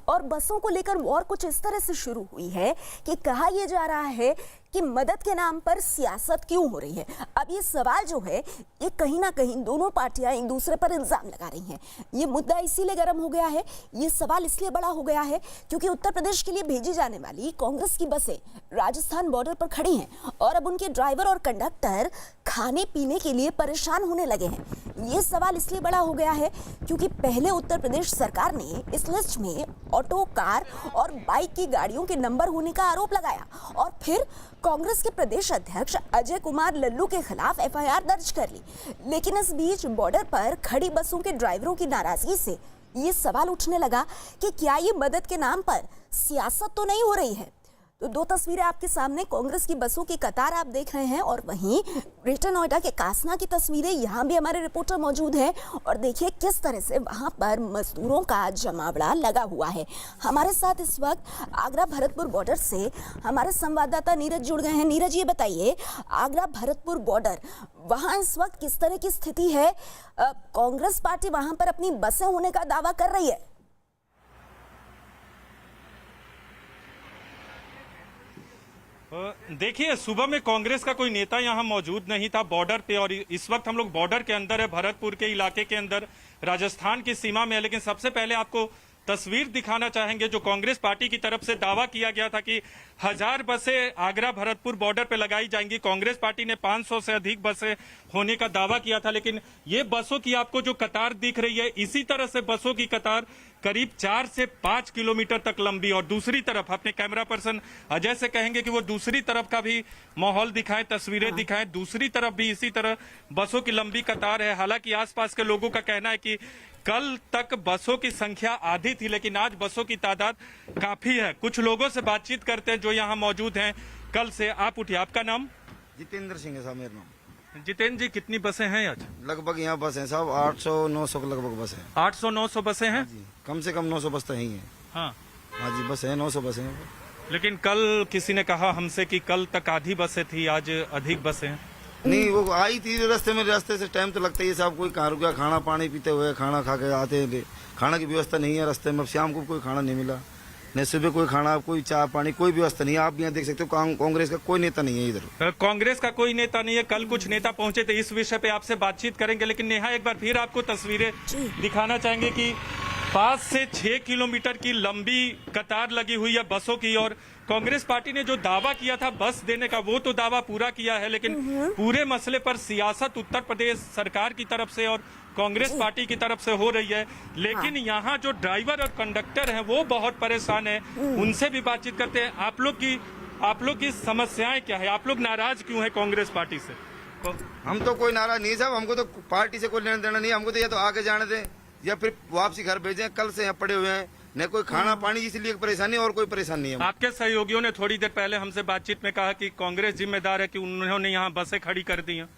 और बसों को लेकर वॉर कुछ इस तरह से शुरू हुई है कि कहा यह जा रहा है कि मदद के नाम पर सियासत क्यों हो रही है। अब ये सवाल जो है ये कहीं ना कहीं दोनों पार्टियां एक दूसरे पर इल्जाम लगा रही हैं। ये मुद्दा इसीलिए गर्म हो गया है, ये सवाल इसलिए बड़ा हो गया है क्योंकि उत्तर प्रदेश के लिए भेजी जाने वाली कांग्रेस की बसें राजस्थान बॉर्डर पर खड़ी हैं और अब उनके ड्राइवर और कंडक्टर खाने पीने के लिए परेशान होने लगे हैं। ये सवाल इसलिए बड़ा हो गया है क्योंकि पहले उत्तर प्रदेश सरकार ने इस लिस्ट में ऑटो, कार और बाइक की गाड़ियों के नंबर होने का आरोप लगाया और फिर कांग्रेस के प्रदेश अध्यक्ष अजय कुमार लल्लू के खिलाफ एफआईआर दर्ज कर ली। लेकिन इस बीच बॉर्डर पर खड़ी बसों के ड्राइवरों की नाराजगी से ये सवाल उठने लगा कि क्या ये मदद के नाम पर सियासत तो नहीं हो रही है। तो दो तस्वीरें आपके सामने, कांग्रेस की बसों की कतार आप देख रहे हैं और वहीं ग्रेटर नोएडा के कासना की तस्वीरें। यहाँ भी हमारे रिपोर्टर मौजूद हैं और देखिए किस तरह से वहाँ पर मजदूरों का जमावड़ा लगा हुआ है। हमारे साथ इस वक्त आगरा भरतपुर बॉर्डर से हमारे संवाददाता नीरज जुड़ गए हैं। नीरज, ये बताइए, आगरा भरतपुर बॉर्डर वहाँ इस वक्त किस तरह की स्थिति है? कांग्रेस पार्टी वहाँ पर अपनी बसें होने का दावा कर रही है। देखिए, सुबह में कांग्रेस का कोई नेता यहाँ मौजूद नहीं था बॉर्डर पे और इस वक्त हम लोग बॉर्डर के अंदर है, भरतपुर के इलाके के अंदर, राजस्थान की सीमा में है। लेकिन सबसे पहले आपको तस्वीर दिखाना चाहेंगे जो कांग्रेस पार्टी की तरफ से दावा किया गया था कि 1000 बसें आगरा भरतपुर बॉर्डर पे लगाई जाएंगी। कांग्रेस पार्टी ने 500 से अधिक बसें होने का दावा किया था। लेकिन ये बसों की आपको जो कतार दिख रही है, इसी तरह से बसों की कतार करीब 4 से 5 किलोमीटर तक लंबी। और दूसरी तरफ अपने कैमरा पर्सन अजय से कहेंगे कि वो दूसरी तरफ का भी माहौल दिखाएं, तस्वीरें दिखाएं। दूसरी तरफ भी इसी तरह बसों की लंबी कतार है। हालांकि आसपास के लोगों का कहना है कि कल तक बसों की संख्या आधी थी, लेकिन आज बसों की तादाद काफी है। कुछ लोगों से बातचीत करते हैं जो यहाँ मौजूद हैं कल से। आप उठिए, आपका नाम? जितेंद्र सिंह है साहब मेरा नाम। जितेंद्र जी, कितनी बसें हैं आज? लगभग यहाँ बस है साहब 800-900 के लगभग बस है। 800-900 बसें हैं जी, कम से कम 900 बस तो ही है। हाँ हाँ जी, बस है 900 बस है। लेकिन कल किसी ने कहा हमसे कि कल तक आधी बसें थी, आज अधिक बसें हैं। नहीं, वो आई थी रास्ते में, रास्ते से टाइम तो लगता ही है साहब। कोई कहाँ रुका, खाना पानी पीते हुए खाना खा के आते हैं। खाना की व्यवस्था नहीं है रास्ते में। शाम को कोई खाना नहीं मिला, नहीं सुबह कोई खाना, कोई चाय पानी, कोई व्यवस्था नहीं है। आप यहाँ देख सकते हो कांग्रेस का कोई नेता नहीं है इधर। कांग्रेस का कोई नेता नहीं है। कल कुछ नेता पहुंचे थे, इस विषय पे आपसे बातचीत करेंगे। लेकिन नेहा, एक बार फिर आपको तस्वीरें दिखाना चाहेंगे कि 5 से 6 किलोमीटर की लंबी कतार लगी हुई है बसों की। और कांग्रेस पार्टी ने जो दावा किया था बस देने का, वो तो दावा पूरा किया है, लेकिन पूरे मसले पर सियासत उत्तर प्रदेश सरकार की तरफ से और कांग्रेस पार्टी की तरफ से हो रही है। लेकिन यहाँ जो ड्राइवर और कंडक्टर हैं वो बहुत परेशान है। उनसे भी बातचीत करते हैं। आप लोग की समस्याएं क्या है? आप लोग नाराज क्यों है कांग्रेस पार्टी से? हम तो कोई नाराज नहीं साहब, हमको तो पार्टी से कोई लेना देना नहीं। हमको तो या तो आगे जाने दें या फिर वापसी घर भेजें। कल से यहाँ पड़े हुए हैं, न कोई खाना पानी, इसलिए परेशानी और कोई परेशानी नहीं है। आपके सहयोगियों ने थोड़ी देर पहले हमसे बातचीत में कहा कि कांग्रेस जिम्मेदार है कि उन्होंने यहाँ बसें खड़ी कर दी हैं।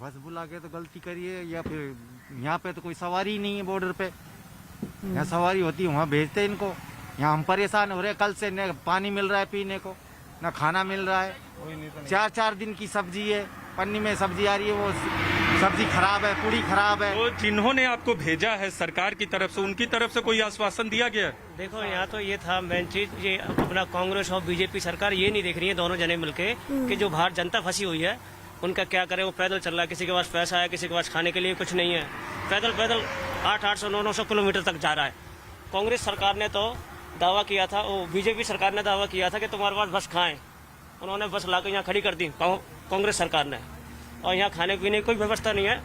बस बुला के तो गलती करिए, या फिर यहाँ पे तो कोई सवारी ही नहीं है बॉर्डर पे। यहाँ सवारी होती है वहाँ भेजते हैं इनको। यहाँ हम परेशान हो रहे हैं, कल से न पानी मिल रहा है पीने को, न खाना मिल रहा है। 4-4 दिन की सब्जी है, पन्नी में सब्जी आ रही है, वो सब्जी खराब है, पूरी खराब है। तो जिन्होंने आपको भेजा है सरकार की तरफ से, उनकी तरफ से कोई आश्वासन दिया गया? देखो, यहाँ तो ये था मेन चीज, ये अपना कांग्रेस और बीजेपी सरकार ये नहीं देख रही है, दोनों जने मिलके, कि जो बाहर जनता फंसी हुई है उनका क्या करे। वो पैदल चल रहा है, किसी के पास पैसा है, किसी के पास खाने के लिए कुछ नहीं है। पैदल 800-900 किलोमीटर तक जा रहा है। कांग्रेस सरकार ने तो दावा किया था, वो बीजेपी सरकार ने दावा किया था कि तुम्हारे पास बस खाएं। उन्होंने बस लाकर यहाँ खड़ी कर दी कांग्रेस सरकार ने, और यहाँ खाने पीने की कोई व्यवस्था नहीं है।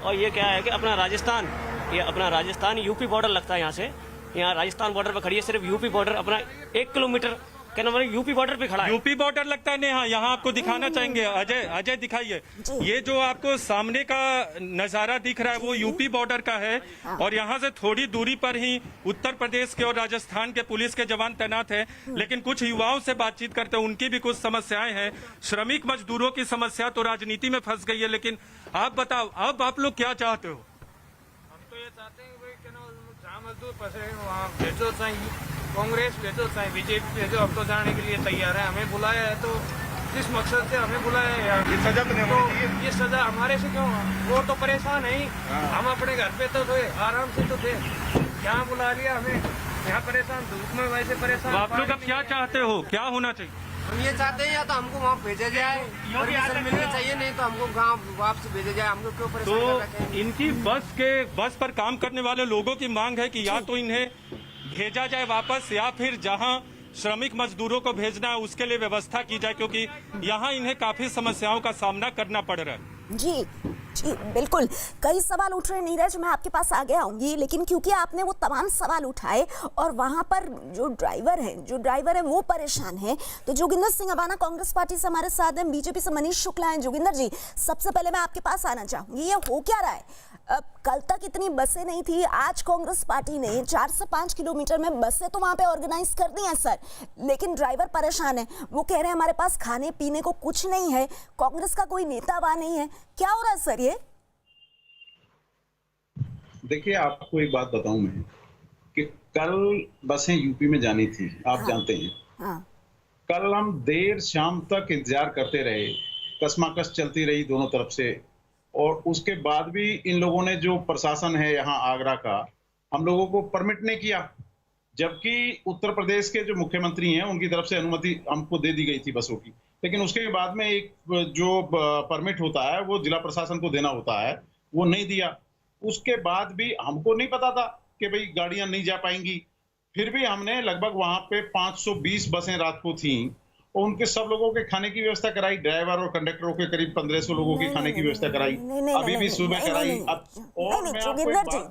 और ये क्या है कि अपना राजस्थान यूपी बॉर्डर लगता है। यहाँ राजस्थान बॉर्डर पर खड़ी है, सिर्फ यूपी बॉर्डर अपना 1 किलोमीटर क्या नाम है, यूपी बॉर्डर पे खड़ा है। यूपी बॉर्डर लगता है। नेहा, यहाँ आपको दिखाना चाहेंगे। अजय दिखाइए। ये जो आपको सामने का नजारा दिख रहा है वो यूपी बॉर्डर का है। और यहाँ से थोड़ी दूरी पर ही उत्तर प्रदेश के और राजस्थान के पुलिस के जवान तैनात है। लेकिन कुछ युवाओं से बातचीत करते हैं, उनकी भी कुछ समस्याएं हैं। श्रमिक मजदूरों की समस्या तो राजनीति में फंस गई है। लेकिन आप बताओ, अब आप लोग क्या चाहते हो? हम तो ये चाहते हैं कि जहाँ मजदूर फंसे हैं वहाँ भेजो, चाहिए कांग्रेस भेजो चाहे बीजेपी भेजो। हम तो जाने के लिए तैयार है। हमें बुलाया है तो किस मकसद से हमें बुलाया है यार? ये सजा तो नहीं होनी चाहिए। ये सजा हमारे से क्यों? वो तो परेशान है ही। हम अपने घर पे तो थे, आराम से तो थे। यहाँ बुला लिया हमें, यहाँ परेशान, धूप में वैसे परेशान। तो आप लोग अब क्या चाहते हो, क्या होना चाहिए? हम ये चाहते हैं या तो हमको वहाँ भेजा जाए, परमिशन मिलनी चाहिए, नहीं तो हमको गांव वापस भेजा जाए। हमको क्यों परेशान कर रखा है? तो इनकी बस पर काम करने वाले लोगों की मांग है कि या तो इन्हें भेजा जाए वापस, या फिर जहां श्रमिक मजदूरों को भेजना है उसके लिए व्यवस्था की जाए, क्योंकि यहाँ इन्हें काफी समस्याओं का सामना करना पड़ रहा है। जी जी बिल्कुल, कई सवाल उठ रहे हैं नीरज, मैं आपके पास आगे आऊंगी, लेकिन क्योंकि आपने वो तमाम सवाल उठाए और वहां पर जो ड्राइवर है वो परेशान है, तो जोगिंदर सिंह अबाना कांग्रेस पार्टी से हमारे साथ हैं, बीजेपी से मनीष शुक्ला हैं। जोगिंदर जी, सबसे पहले मैं आपके पास आना चाहूंगी, ये हो क्या रहा है? कल तक इतनी बसें नहीं थी, आज कांग्रेस पार्टी ने 4 से 5 किलोमीटर में बसें तो वहां पे ऑर्गेनाइज कर दी हैं सर, लेकिन ड्राइवर परेशान है। वो कह रहे हैं हमारे पास खाने पीने को कुछ नहीं है, कांग्रेस का कोई नेता वहां नहीं है। क्या हो रहा है सर ये? देखिए, आपको एक बात बताऊं मैं कि कल बसें यूपी में जानी थी, आप जानते हैं। हाँ। कल हम देर शाम तक इंतजार करते रहे, कसमाकस चलती रही दोनों तरफ से, और उसके बाद भी इन लोगों ने, जो प्रशासन है यहाँ आगरा का, हम लोगों को परमिट नहीं किया, जबकि उत्तर प्रदेश के जो मुख्यमंत्री हैं उनकी तरफ से अनुमति हमको दे दी गई थी बसों की। लेकिन उसके बाद में एक जो परमिट होता है वो जिला प्रशासन को देना होता है, वो नहीं दिया। उसके बाद भी हमको नहीं पता था कि भाई गाड़ियां नहीं जा पाएंगी, फिर भी हमने लगभग वहां पे 520 बसें रात को थी, और उनके सब लोगों के खाने की व्यवस्था कराई, ड्राइवर और कंडक्टरों के करीब 1500 लोगों की खाने की व्यवस्था कराई, अभी भी सुबह कराई।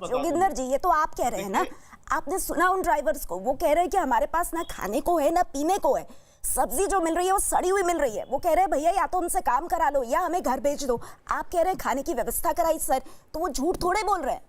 जोगिंदर जी, ये तो आप कह रहे हैं ना, आपने सुना उन ड्राइवर्स को, वो कह रहे हैं कि हमारे पास ना खाने को है ना पीने को है, सब्जी जो मिल रही है वो सड़ी हुई मिल रही है। वो कह रहे हैं भैया या तो हमसे काम करा लो या हमें घर भेज दो। आप कह रहे हैं खाने की व्यवस्था कराई सर, तो वो झूठ थोड़े बोल रहे हैं।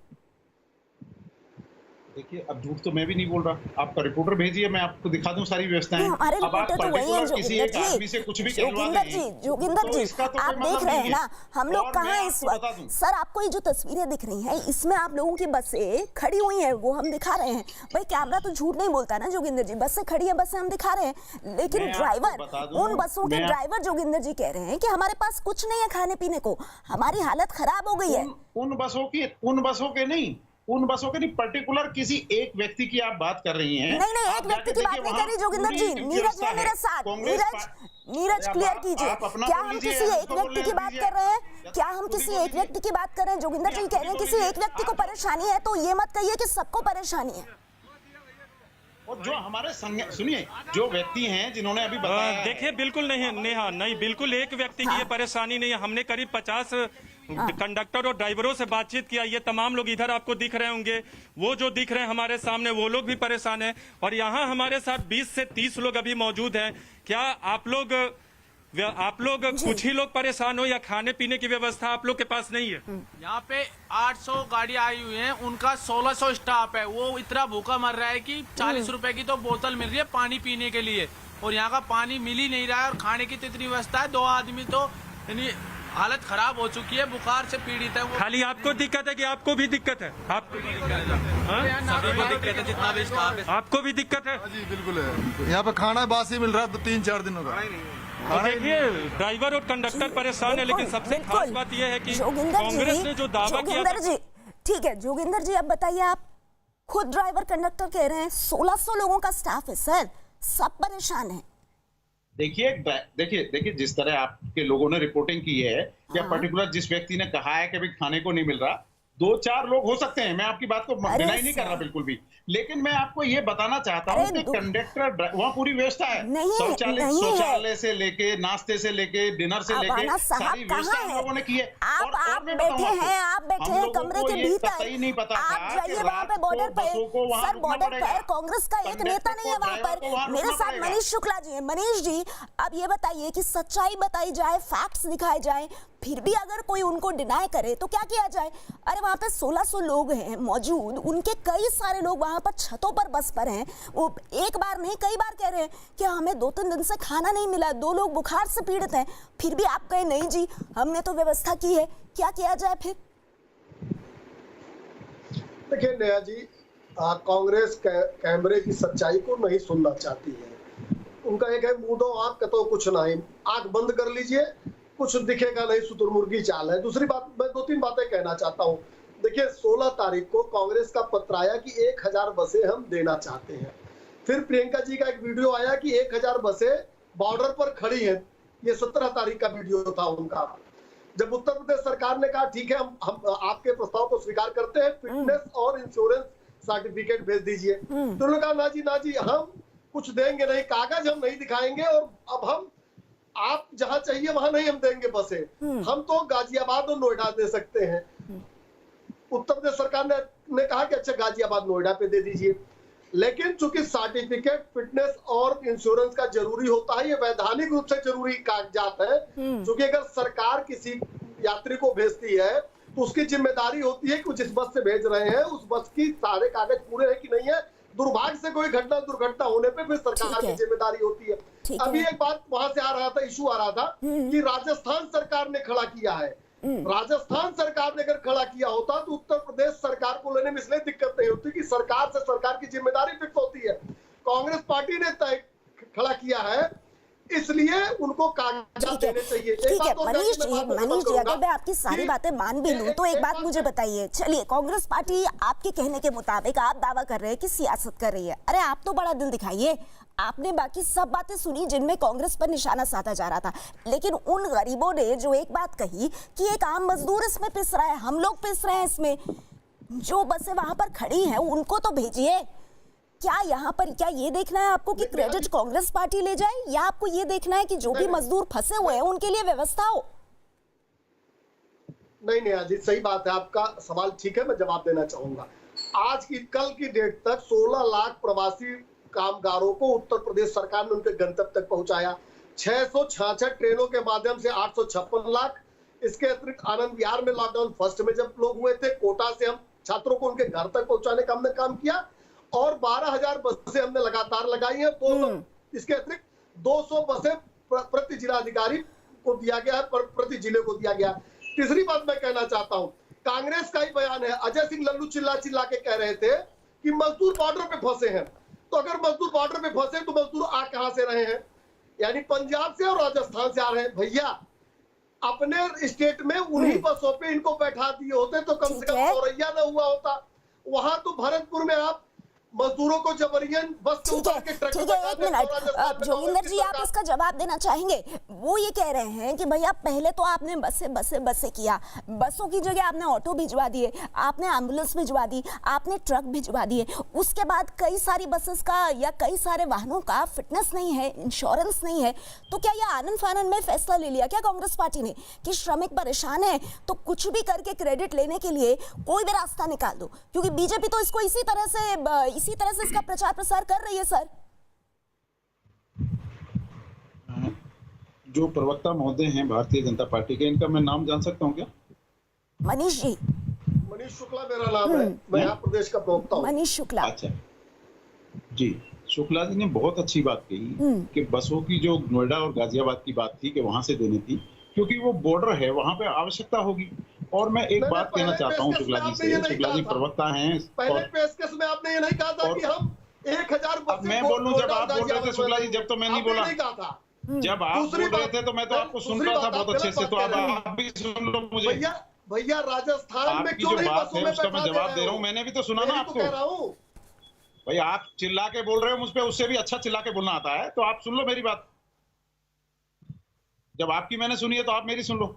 देखिए, अब झूठ तो मैं भी नहीं बोल रहा, आपका रिपोर्टर भेजिए, मैं आपको दिखा दूं सारी व्यवस्थाएं। हमारे अब आप रिपोर्टर तो वही हैं किसी एक आदमी से कुछ भी कहलवा दें, जोगिंदर जी, तो आप देख रहे हैं ना हम लोग कहाँ हैं इस वक्त। सर, आपको ये जो तस्वीरें दिख रही हैं, इसमें आप लोगों की बसें खड़ी हुई हैं, वो हम दिखा रहे हैं। भाई कैमरा तो झूठ नहीं बोलता ना जोगिंदर जी, बसें खड़ी हैं, बसें हम दिखा रहे हैं, लेकिन ड्राइवर, उन बसों के ड्राइवर जोगिंदर जी कह रहे हैं कि हमारे पास कुछ नहीं है खाने पीने को, हमारी हालत खराब हो गई है। उन बसों के नहीं, पर्टिकुलर किसी एक व्यक्ति की आप बात कर रही हैं। नहीं, एक व्यक्ति की बात नहीं कर रही जोगिंदर जी, नीरज है मेरे साथ। नीरज क्लियर कीजिए, क्या हम किसी एक व्यक्ति की बात कर रहे हैं? क्या हम किसी एक व्यक्ति की बात कर रहे हैं? जोगिंदर जी कह रहे हैं किसी एक व्यक्ति को परेशानी है, तो ये मत कहिए कि सबको परेशानी है। और जो हमारे सुनिए, जो व्यक्ति हैं जिन्होंने अभी बताया, देखिए बिल्कुल नहीं नेहा, नहीं, बिल्कुल एक व्यक्ति की ये परेशानी नहीं है। हमने करीब 50 कंडक्टर और ड्राइवरों से बातचीत किया, ये तमाम लोग इधर आपको दिख रहे होंगे, वो जो दिख रहे हैं हमारे सामने, वो लोग भी परेशान हैं, और यहाँ हमारे साथ 20 से 30 लोग अभी मौजूद हैं। क्या आप लोग कुछ ही लोग परेशान हो, या खाने पीने की व्यवस्था आप लोग के पास नहीं है? यहाँ पे 800 गाड़ी आई हुई है, उनका 1600 स्टाफ है, वो इतना भूखा मर रहा है कि 40 रुपए की तो बोतल मिल रही है पानी पीने के लिए, और यहाँ का पानी मिल ही नहीं रहा है, और खाने की तो इतनी व्यवस्था है, 2 आदमी तो यानी हालत खराब हो चुकी है, बुखार से पीड़ित है। वो खाली आपको दिक्कत है कि आपको भी दिक्कत है? आपको भी दिक्कत है? आपको भी दिक्कत है? जी बिल्कुल है, यहाँ पे खाना बासी मिल रहा है 3-4 दिनों का। देखिए, ड्राइवर और कंडक्टर परेशान है, लेकिन सबसे खास बात यह है कि कांग्रेस ने जो दावा किया था। जी ठीक है, जोगिंदर जी अब बताइए, आप खुद ड्राइवर कंडक्टर कह रहे हैं 1600 लोगों का स्टाफ है सर, सब परेशान है। देखिए, जिस तरह आपके लोगों ने रिपोर्टिंग की है, या पर्टिकुलर जिस व्यक्ति ने कहा है कि भाई खाने को नहीं मिल रहा, 2-4 लोग हो सकते हैं, मैं आपकी बात को डिनाई नहीं कर रहा बिल्कुल भी, लेकिन मैं आपको ये बताना चाहता हूँ कि कंडक्टर, वहाँ पूरी व्यवस्था है, शौचालय से लेके, नाश्ते से लेके, डिनर से लेके, सारी व्यवस्था हम लोगों ने की है। आप बैठे हैं कमरे के भीतर, आप जाइए वहाँ पे बॉर्डर पे, सर बॉर्डर पर कांग्रेस का एक नेता नहीं है वहाँ पर। मेरे साथ मनीष शुक्ला जी है। मनीष जी, अब ये बताइए कि सच्चाई बताई जाए, फैक्ट्स दिखाए जाए, फिर भी अगर कोई उनको डिनाई करे तो क्या किया जाए? अरे वहाँ पे 1600 लोग हैं मौजूद, उनके कई सारे लोग वहाँ पर छतों पर बस पर हैं, वो एक बार नहीं कई बार कह रहे हैं कि हमें 2-3 दिन से खाना नहीं मिला, 2 लोग बुखार से पीड़ित हैं, फिर भी आप कहे नहीं जी हमने तो व्यवस्था की है, क्या किया जाए फिर? देखिए नेहा जी, कांग्रेस कैमरे की सच्चाई को नहीं सुनना चाहती है। उनका एक है मुंह दो आंख तो कुछ नहीं, आंख बंद कर लीजिए, कुछ दिखेगा नहीं, शुतुरमुर्गी चाल है। दूसरी बात, मैं 2-3 बातें कहना चाहता हूँ। देखिए 16 तारीख को कांग्रेस का पत्र आया कि 1000 बसें हम देना चाहते हैं। फिर प्रियंका जी का एक वीडियो आया कि 1000 बसें बॉर्डर पर खड़ी हैं। ये 17 तारीख का वीडियो था उनका। जब उत्तर प्रदेश सरकार ने कहा ठीक है हम आपके प्रस्ताव को स्वीकार करते हैं, फिटनेस और इंश्योरेंस सर्टिफिकेट भेज दीजिए, तो उन्होंने कहा ना जी हम कुछ देंगे नहीं, कागज हम नहीं दिखाएंगे और अब हम आप जहां चाहिए वहां नहीं हम देंगे बसें, हम तो गाजियाबाद और नोएडा दे सकते हैं। उत्तर प्रदेश सरकार ने कहा कि अच्छा गाजियाबाद नोएडा पे दे दीजिए, लेकिन चूंकि सर्टिफिकेट फिटनेस और इंश्योरेंस का जरूरी होता है, ये वैधानिक रूप से जरूरी कागजात है। क्योंकि अगर सरकार किसी यात्री को भेजती है तो उसकी जिम्मेदारी होती है कि जिस बस से भेज रहे हैं उस बस की सारे कागज पूरे हैं कि नहीं है। दुर्भाग्य से कोई दुर्घटना होने पे फिर सरकार की जिम्मेदारी होती है। अभी एक बात वहां से आ रहा था, इशू आ रहा था कि राजस्थान सरकार ने खड़ा किया है। राजस्थान सरकार ने अगर खड़ा किया होता तो उत्तर प्रदेश सरकार को लेने में इसलिए दिक्कत नहीं होती कि सरकार से सरकार की जिम्मेदारी फिक्स होती है। कांग्रेस पार्टी ने तय खड़ा किया है, इसलिए उनको कागजात देने चाहिए। ठीक है मनीष जी, अगर मैं आपकी सारी बातें मान भी लूं तो एक बात मुझे बताइए, चलिए कांग्रेस पार्टी आपके कहने के मुताबिक आप दावा कर रहे हैं कि सियासत कर रही है, अरे आप तो बड़ा दिल दिखाइए, आपने बाकी सब बातें सुनी जिनमें कांग्रेस पर निशाना साधा जा रहा था, लेकिन उन गरीबों ने जो एक बात कही कि एक आम मजदूर इसमें पिस रहा है, हम लोग पिस रहे हैं इसमें, जो बसें वहां पर खड़ी हैं उनको तो भेजिए। क्या यहाँ पर क्या ये देखना है आपको कि क्रेडिट कांग्रेस पार्टी ले जाए, या आपको ये देखना है कि जो भी मजदूर फंसे हुए हैं उनके लिए व्यवस्था हो? नहीं अजीत, सही बात है, आपका सवाल ठीक है, मैं जवाब देना चाहूंगा। आज की कल की डेट तक 16 लाख प्रवासी कामगारों को उत्तर प्रदेश सरकार ने उनके गंतव्य तक पहुंचाया। 666 ट्रेनों के माध्यम से 856 लाख। इसके अतिरिक्त आनंद विहार में लॉकडाउन फर्स्ट में जब लोग हुए थे, कोटा से हम छात्रों को उनके घर तक पहुंचाने का हमने काम किया और 12,000 बसें हमने लगातार लगाई हैं। 200 इसके अतिरिक्त 200 बसें प्रति जिलाधिकारी को दिया गया है, प्रति जिले को दिया गया। तीसरी बात मैं कहना चाहता हूं, कांग्रेस का ही बयान है, अजय सिंह लल्लू चिल्ला के कह रहे थे कि मजदूर बॉर्डर पे फंसे हैं। तो अगर मजदूर बॉर्डर पे फंसे तो मजदूर आ कहां से रहे हैं? यानी पंजाब से और राजस्थान से आ रहे हैं। भैया अपने स्टेट में उन्हीं बसों पे इनको बैठा दिए होते तो कम से कम औरैया न हुआ होता। वहां तो भरतपुर में आप मजदूरों को जबरियन बस के उतार के ट्रक ठीक है, एक मिनट जोगिंदर जी, आप इसका जवाब देना चाहेंगे? वो ये कह रहे हैं कि भैया पहले तो आपने बसें किया, बसों की जगह आपने ऑटो भिजवा दिए, आपने एम्बुलेंस भिजवा दी, आपने ट्रक भिजवा दिए, उसके बाद कई सारी बसेस का या कई सारे वाहनों का फिटनेस नहीं है, इंश्योरेंस नहीं है। तो क्या यह आनन फानन में फैसला ले लिया क्या कांग्रेस पार्टी ने कि श्रमिक परेशान है तो कुछ भी करके क्रेडिट लेने के लिए कोई भी रास्ता निकाल दो? क्योंकि बीजेपी तो इसको इसी तरह से इसका प्रचार प्रसार कर रही है। सर, जो प्रवक्ता महोदय हैं भारतीय जनता पार्टी के, इनका मैं नाम जान सकता हूं क्या? मनीष जी। मनीष शुक्ला मेरा नाम है, मैं यहाँ प्रदेश का प्रवक्ता हूँ। मनीष शुक्ला। अच्छा जी, शुक्ला जी ने बहुत अच्छी बात कही कि बसों की जो नोएडा और गाजियाबाद की बात थी कि वहां से देनी थी, क्योंकि वो बॉर्डर है, वहां पे आवश्यकता होगी। और मैं एक बात कहना चाहता हूँ शुक्ला जी से, शुक्ला जी प्रवक्ता हैं। पहले पेशकश में आपने ये नहीं कहा था कि हम 1000 अब मैं बोलूं, जब आप बोल रहे थे शुक्ला जी, जब तो मैं नहीं बोला, जब आप बोल रहे थे तो मैं तो आपको सुन रहा था बहुत अच्छे से, तो आप भी सुन लो मुझे। भैया राजस्थान में क्यों नहीं बसों में उसका मैं जवाब दे रहा हूँ, मैंने भी तो सुना ना आपको। भाई आप चिल्ला के बोल रहे हो मुझ पे, उससे भी अच्छा चिल्ला के बोलना आता है, तो आप सुन लो मेरी बात। जब आपकी मैंने सुनी है तो आप मेरी सुन लो।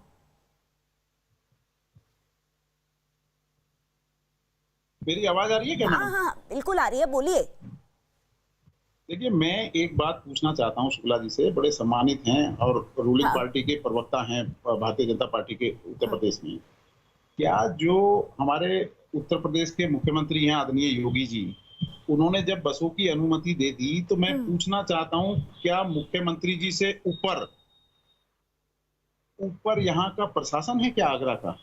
मेरी आवाज आ रही है क्या? हाँ बिल्कुल आ रही है, बोलिए। देखिए, मैं एक बात पूछना चाहता हूं शुक्ला जी से, बड़े सम्मानित हैं और रूलिंग पार्टी के प्रवक्ता हैं भारतीय जनता पार्टी के उत्तर प्रदेश में। क्या जो हमारे उत्तर प्रदेश के मुख्यमंत्री हैं आदरणीय योगी जी, उन्होंने जब बसों की अनुमति दे दी, तो मैं पूछना चाहता हूं क्या मुख्यमंत्री जी से ऊपर यहाँ का प्रशासन है क्या आगरा का?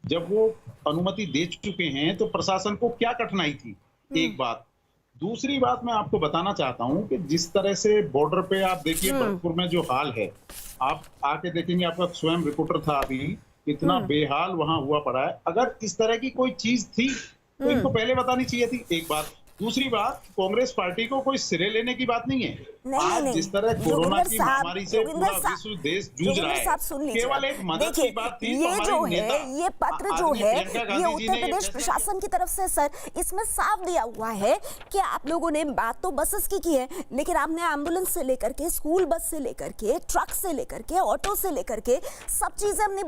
जब वो अनुमति दे चुके हैं तो प्रशासन को क्या कठिनाई थी? एक बात। दूसरी बात मैं आपको बताना चाहता हूं कि जिस तरह से बॉर्डर पे आप देखिए भरतपुर में जो हाल है, आप आके देखेंगे, आपका स्वयं रिपोर्टर था अभी, इतना बेहाल वहां हुआ पड़ा है। अगर इस तरह की कोई चीज थी तो इनको पहले बतानी चाहिए थी। एक बात। दूसरी बात, कांग्रेस पार्टी को कोई सिरे लेने की बात नहीं है। आज नहीं, जिस तरह कोरोना की महामारी से जोगिंदर पूरा साहब, विश्व देश जूझ रहा जोगिंदर साहब सुन है, लीजिए। केवल एक मदद देखिए, की बात थी। ये जो है, ये पत्र जो है, ये गांधी जी उत्तर ने प्रदेश प्रशासन की तरफ से सर, इसमें साफ दिया हुआ है कि आप लोगों ने बात तो बसेस की है, लेकिन आपने एम्बुलेंस से लेकर के, स्कूल बस से लेकर के, ट्रक से लेकर के, ऑटो से लेकर के, सब चीजें हमने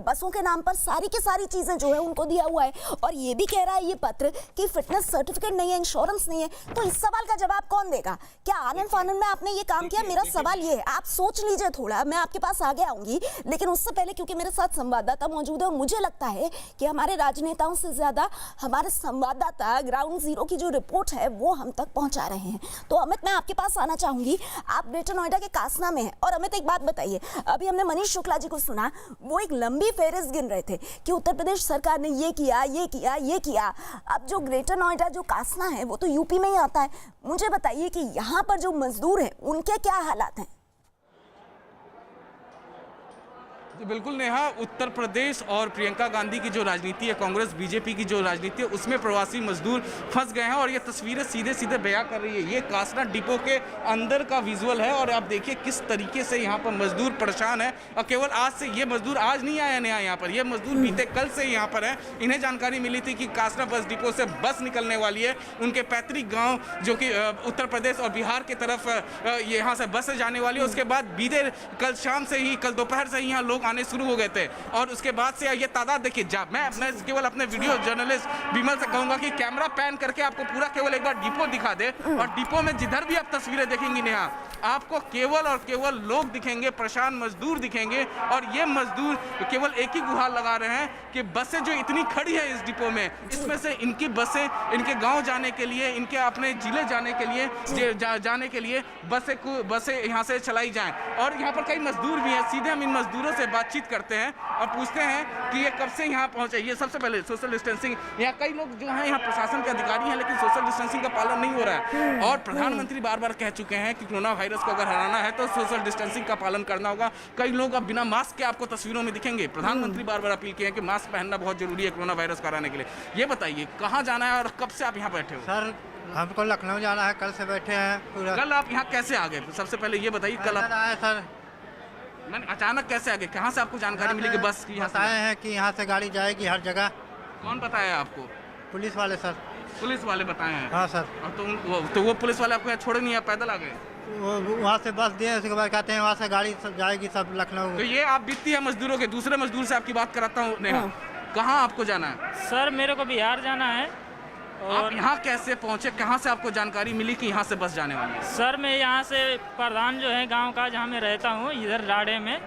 बसों के नाम पर सारी की सारी चीजें जो है उनको दिया हुआ है। और ये भी कह रहा है ये पत्र कि फिटनेस सर्टिफिकेट नहीं है, इंश्योरेंस नहीं है। तो इस सवाल का जवाब कौन देगा? क्या आनंद फानंद में आपने ये काम किया? मेरा सवाल ये है, आप सोच लीजिए थोड़ा, मैं आपके पास आगे आऊंगी, लेकिन उससे पहले क्योंकि मेरे साथ संवाददाता मौजूद है और मुझे लगता है कि हमारे राजनेताओं से ज्यादा हमारे संवाददाता ग्राउंड जीरो की जो रिपोर्ट है वो हम तक पहुंचा रहे हैं। तो अमित, मैं आपके पास आना चाहूंगी। आप ग्रेटर नोएडा के कासना में हैं और अमित एक बात बताइए, अभी हमने मनीष शुक्ला जी को सुना, वो एक लंबी फेहरिस्त गिन रहे थे कि उत्तर प्रदेश सरकार ने ये किया, ये किया, ये किया। अब जो ग्रेटर नोएडा जो कासना है वो तो यूपी में ही आता है। मुझे बताइए कि यहाँ पर जो मजदूर हैं उनके क्या हालात हैं? बिल्कुल नेहा, उत्तर प्रदेश और प्रियंका गांधी की जो राजनीति है, कांग्रेस बीजेपी की जो राजनीति है, उसमें प्रवासी मजदूर फंस गए हैं और ये तस्वीरें सीधे सीधे बयां कर रही है। ये कासना डिपो के अंदर का विजुअल है और आप देखिए किस तरीके से यहाँ पर मजदूर परेशान है। और केवल आज से ये मजदूर आज नहीं आया नया यहाँ पर, ये मजदूर बीते कल से यहाँ पर है। इन्हें जानकारी मिली थी कि कासना बस डिपो से बस निकलने वाली है, उनके पैतृक गाँव जो कि उत्तर प्रदेश और बिहार की तरफ यहाँ से बस जाने वाली है। उसके बाद बीते कल शाम से ही, कल दोपहर से ही यहाँ लोग आने शुरू हो गए थे और उसके बाद से ये तादाद देखिए। मैं केवल अपने वीडियो जर्नलिस्ट विमल से कहूंगा कि कैमरा पैन करके आपको पूरा केवल एक बार डिपो दिखा दे और डिपो में जिधर भी आप तस्वीरें देखेंगी नेहा, आपको केवल और केवल लोग दिखेंगे, परेशान मजदूर दिखेंगे। और ये मजदूर केवल एक ही गुहार लगा रहे हैं कि बसें जो इतनी खड़ी है इस डिपो में, इसमें से इनकी बसें इनके गाँव जाने के लिए, इनके अपने जिले जाने के लिए जाने के लिए बसें यहाँ से चलाई जाएं। और यहाँ पर कई मजदूर भी हैं। सीधे हम इन मजदूरों से बातचीत करते हैं और पूछते हैं कि ये कब से यहाँ पहुंचे। ये सबसे पहले सोशल डिस्टेंसिंग, यहाँ कई लोग जो हैं यहाँ प्रशासन के अधिकारी हैं, लेकिन सोशल डिस्टेंसिंग का पालन नहीं हो रहा है। और प्रधानमंत्री बार बार कह चुके हैं कि कोरोना वायरस को अगर हराना है तो सोशल डिस्टेंसिंग का पालन करना होगा। कई लोग अब बिना मास्क के आपको तस्वीरों में दिखेंगे। प्रधानमंत्री बार बार अपील किए हैं कि मास्क पहनना बहुत जरूरी है कोरोना वायरस को हराने के लिए। ये बताइए कहाँ जाना है और कब से आप यहाँ बैठे हो? सर हमको लखनऊ जाना है, कल से बैठे हैं पूरा। कल आप यहाँ कैसे आ गए? सबसे पहले ये बताइए, कल आप आए सर? मैंने अचानक कैसे आ गए? कहाँ से आपको जानकारी मिली कि बस की बताए हैं कि यहाँ से गाड़ी जाएगी हर जगह? कौन बताया आपको? पुलिस वाले सर। पुलिस वाले बताए हैं? हाँ सर। और तो वो पुलिस वाले आपको यहाँ छोड़े नहीं, आप पैदल आ गए? वो वहाँ से बस दिए, उसके बाद कहते हैं वहाँ से गाड़ी सब जाएगी सब लखनऊ। तो ये आप बीतती है मजदूरों के। दूसरे मजदूर से आपकी बात कराता हूँ नेहा, कहाँ आपको जाना है? सर मेरे को बिहार जाना है। आप यहाँ कैसे पहुँचे? कहाँ से आपको जानकारी मिली कि यहाँ से बस जाने वाली है? सर मैं यहाँ से प्रधान जो है गांव का, जहाँ मैं रहता हूँ इधर राडे में,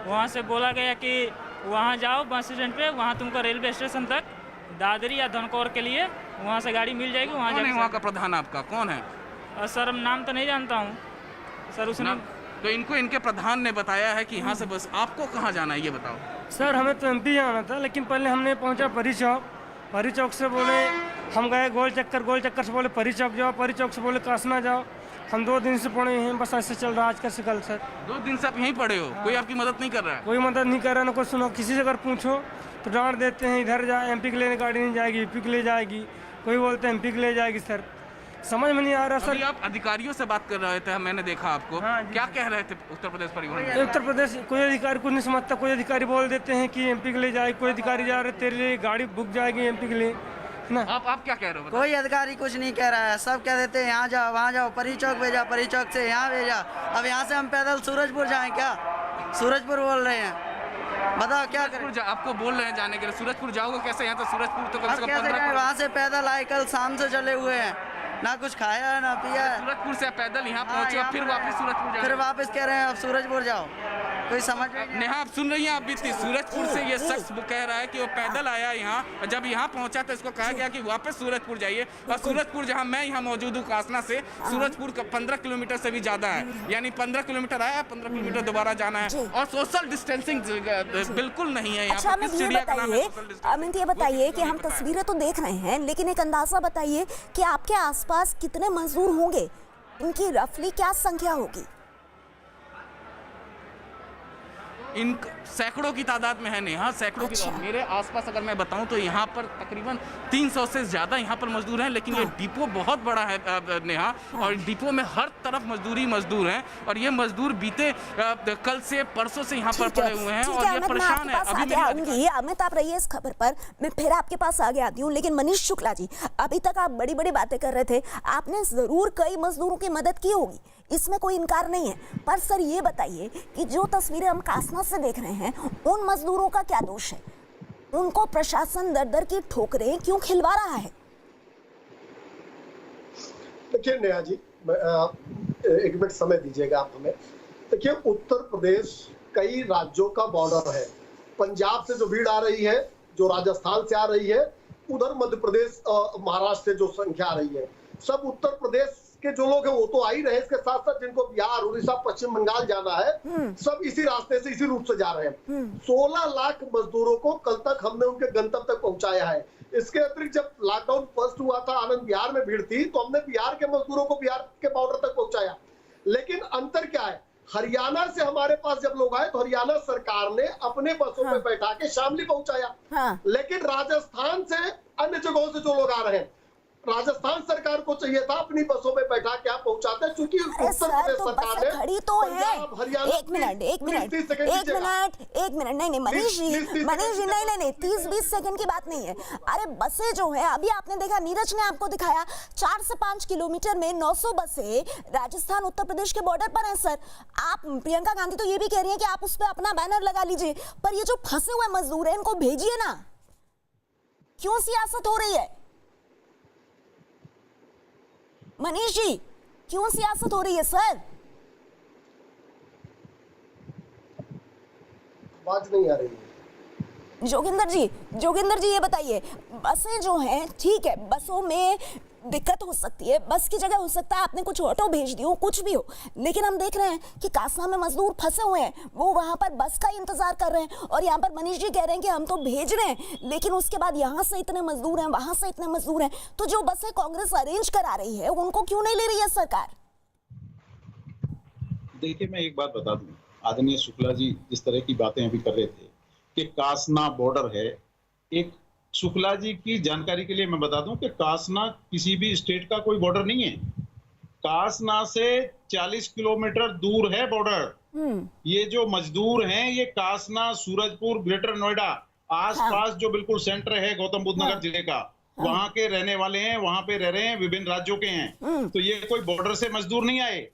वहाँ से बोला गया कि वहाँ जाओ बस स्टैंड पे, वहाँ तुमको रेलवे स्टेशन तक दादरी या धनकौर के लिए वहाँ से गाड़ी मिल जाएगी। वहाँ जाके वहाँ का प्रधान आपका कौन है? सर नाम तो नहीं जानता हूँ सर उसने। तो इनको इनके प्रधान ने बताया है कि यहाँ से बस। आपको कहाँ जाना है ये बताओ? सर हमें तो एमपी जाना था, लेकिन पहले हमने पहुँचा परी चौक से बोले हम गए गोल चक्कर से बोले परी चौक जाओ, परी चौक से बोले कासना जाओ। हम 2 दिन से पड़े हैं, बस ऐसे चल रहा है आज कल से कल सर। 2 दिन से आप यहीं पड़े हो? कोई आपकी मदद नहीं कर रहा है? कोई मदद नहीं कर रहा, ना कोई सुनो। किसी से अगर पूछो तो डांट देते हैं, इधर जा एमपी के लिए गाड़ी नहीं जाएगी, यूपी के लिए जाएगी, कोई बोलते हैं एमपी के लिए जाएगी। सर समझ में नहीं आ रहा सर। आप अधिकारियों से बात कर रहे थे, मैंने देखा आपको। हाँ, क्या कह रहे थे उत्तर प्रदेश परिवहन? उत्तर प्रदेश कोई अधिकारी कुछ नहीं समझता। कोई अधिकारी बोल देते हैं कि एमपी के लिए जाएगी, कोई अधिकारी जा रहे तेरे लिए गाड़ी बुक जाएगी एमपी के लिए ना। आप क्या कह रहे हो? कोई अधिकारी कुछ नहीं कह रहा है, सब कह देते हैं यहाँ जाओ वहाँ जाओ, परी चौक भेजा, परी चौक से यहाँ भेजा। अब यहाँ से हम पैदल सूरजपुर जाएं क्या? सूरजपुर बोल रहे हैं, बताओ क्या करें? आपको बोल रहे हैं जाने के लिए, सूरजपुर जाओगे कैसे? यहाँ तो सूरजपुर तो कम से कम 15। वहाँ से पैदल आए, कल शाम से चले हुए हैं, ना कुछ खाया है ना पिया है। सूरजपुर से पैदल यहाँ पहुँचे, फिर वापस सूरजपुर जाओ, फिर वापस कह रहे हैं अब सूरजपुर जाओ। कोई समझ नहीं। नेहा आप सुन रही हैं? आप बीती सूरजपुर से ये शख्स कह रहा है कि वो पैदल आया यहाँ, और जब यहाँ पहुंचा तो इसको कहा गया कि वापस सूरजपुर जाइए। और सूरजपुर जहाँ मैं यहाँ मौजूद हूँ कासना से, सूरजपुर का 15 किलोमीटर से भी ज्यादा है। यानी 15 किलोमीटर आया, 15 किलोमीटर दोबारा जाना है और सोशल डिस्टेंसिंग बिल्कुल नहीं है यहाँ। अमित ये बताइए कि हम तस्वीरें तो देख रहे हैं, लेकिन एक अंदाजा बताइए कि आपके आसपास कितने मजदूर होंगे, इनकी रफली क्या संख्या होगी? इन सैकड़ों की तादाद में है नेहा, सैकड़ों की तादाद। मेरे आसपास अगर मैं बताऊं तो यहाँ पर तकरीबन 300 से ज़्यादा यहाँ पर मजदूर हैं, लेकिन ये डिपो बहुत बड़ा है नेहा, और डिपो में हर तरफ मजदूर हैं, और ये मजदूर बीते कल से परसों से यहाँ पर पड़े हुए हैं और ये परेशान है। अभी अमित आप रहिए इस खबर पर, मैं फिर आपके पास आगे आती हूँ। लेकिन मनीष शुक्ला जी, अभी तक आप बड़ी बड़ी बातें कर रहे थे, आपने जरूर कई मजदूरों की मदद की होगी, इसमें कोई इनकार नहीं है, पर सर ये बताइए कि जो तस्वीरें हम कासना से देख रहे हैं उन मजदूरों का क्या दोष है? उनको प्रशासन दर दर की ठोकरें क्यों खिलवा रहा है? देखिए नेहा जी, एक मिनट समय दीजिएगा आप हमें। देखिए उत्तर प्रदेश कई राज्यों का बॉर्डर है, पंजाब से जो भीड़ आ रही है, जो राजस्थान से आ रही है, उधर मध्य प्रदेश महाराष्ट्र से जो संख्या आ रही है, सब उत्तर प्रदेश के जो लोग हैं वो तो आ ही रहे, इसके साथ साथ जिनको बिहार, उड़ीसा, पश्चिम बंगाल जाना है, सब इसी रास्ते से, इसी रूट से जा रहे हैं। 16 लाख मजदूरों को कल तक हमने उनके गंतव्य तक पहुंचाया है। इसके अतिरिक्त जब लॉकडाउन फर्स्ट हुआ था, आनंद बिहार में भीड़ थी, तो हमने बिहार के मजदूरों को बिहार के बॉर्डर तक पहुंचाया। लेकिन अंतर क्या है, हरियाणा से हमारे पास जब लोग आए तो हरियाणा सरकार ने अपने बसों में बैठा के शामली पहुंचाया। लेकिन राजस्थान से, अन्य जगहों से जो लोग आ रहे हैं, राजस्थान सरकार को चाहिए था अपनी बसों में बैठा के आप पहुंचाते, क्योंकि उत्तर प्रदेश सरकार ने खड़ी तो है। एक मिनट नहीं मनीष जी, नहीं 30-20 सेकंड की बात नहीं है। अरे बसें जो है, अभी आपने देखा, नीरज ने आपको दिखाया, 4 से 5 किलोमीटर में 900 बसें राजस्थान उत्तर प्रदेश के बॉर्डर पर है। सर, आप प्रियंका गांधी तो ये भी कह रही है कि आप उस पर अपना बैनर लगा लीजिए, पर ये जो फंसे हुए मजदूर हैं इनको भेजिए ना। क्यों सियासत हो रही है मनीष जी, क्यों सियासत हो रही है? सर आवाज नहीं आ रही है। जोगिंदर जी ये बताइए, बसें जो हैं, ठीक है, बसों में दिक्कत हो सकती है, बस की जगह हो सकता है आपने कुछ ऑटो भेज दी हो, कुछ भी हो, लेकिन हम देख रहे हैं कि कासना में मजदूर फंसे हुए हैं, वो वहां पर बस का इंतजार कर रहे हैं, और यहाँ पर मनीष जी कह रहे हैं कि हम तो भेज रहे हैं, लेकिन उसके बाद यहाँ से इतने मजदूर हैं, वहां से इतने मजदूर हैं, तो जो बसें कांग्रेस अरेंज करा रही है उनको क्यों नहीं ले रही है सरकार? देखिए, मैं एक बात बता दूं, आदरणीय शुक्ला जी जिस तरह की बातें अभी कर रहे थे कि कासना बॉर्डर है, एक शुक्ला जी की जानकारी के लिए मैं बता दूं कि कासना किसी भी स्टेट का कोई बॉर्डर नहीं है। कासना से 40 किलोमीटर दूर है बॉर्डर। ये जो मजदूर हैं, ये कासना, सूरजपुर, ग्रेटर नोएडा, आसपास जो बिल्कुल सेंटर है गौतम बुद्ध नगर जिले का, वहां के रहने वाले हैं, वहां पे रह रहे हैं, विभिन्न राज्यों के हैं। तो ये कोई बॉर्डर से मजदूर नहीं आए।